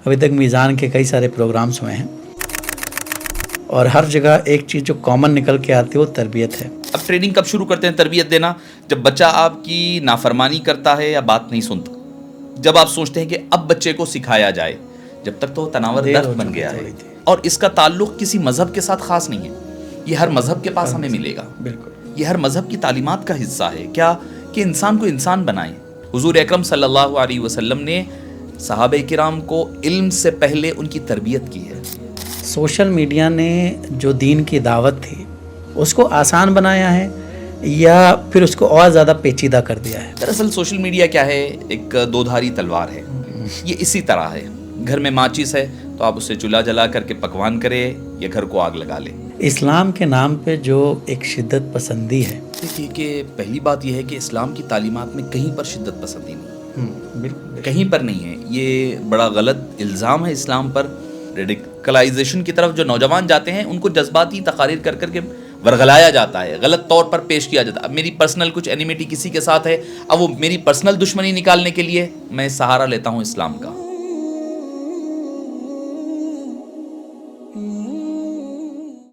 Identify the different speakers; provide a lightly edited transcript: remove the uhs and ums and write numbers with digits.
Speaker 1: ابھی تک میزان کے کئی سارے پروگرامز ہوئے ہیں اور ہر جگہ ایک چیز جو کامن نکل کے آتی ہے وہ تربیت ہے.
Speaker 2: اب ٹریننگ کب شروع کرتے ہیں تربیت دینا؟ جب بچہ آپ کی نافرمانی کرتا ہے یا بات نہیں سنتا. جب آپ سوچتے ہیں کہ اب بچے کو سکھایا جائے، جب تک تو تناور درخت بن گیا ہے. اور اس کا تعلق کسی مذہب کے ساتھ خاص نہیں ہے، یہ ہر مذہب کے پاس ہمیں ملے گا.
Speaker 1: بالکل
Speaker 2: یہ ہر مذہب کی تعلیمات کا حصہ ہے. کیا کہ انسان کو انسان بنائیں. حضور اکرم صلی اللہ علیہ وسلم نے صحابہ کرام کو علم سے پہلے ان کی تربیت کی ہے.
Speaker 1: سوشل میڈیا نے جو دین کی دعوت تھی اس کو آسان بنایا ہے یا پھر اس کو اور زیادہ پیچیدہ کر دیا ہے؟
Speaker 2: دراصل سوشل میڈیا کیا ہے؟ ایک دو دھاری تلوار ہے. یہ اسی طرح ہے. گھر میں ماچس ہے تو آپ اسے چولہا جلا کر کے پکوان کرے یا گھر کو آگ لگا لے.
Speaker 1: اسلام کے نام پہ جو ایک شدت پسندی ہے،
Speaker 2: دیکھیے کہ پہلی بات یہ ہے کہ اسلام کی تعلیمات میں کہیں پر شدت پسندی نہیں،
Speaker 1: بالکل
Speaker 2: کہیں پر نہیں ہے. یہ بڑا غلط الزام ہے اسلام پر. ریڈیکلائزیشن کی طرف جو نوجوان جاتے ہیں ان کو جذباتی تقاریر کر کر کے ورغلایا جاتا ہے، غلط طور پر پیش کیا جاتا ہے. اب میری پرسنل کچھ اینیمیٹی کسی کے ساتھ ہے، اب وہ میری پرسنل دشمنی نکالنے کے لیے میں سہارا لیتا ہوں اسلام کا.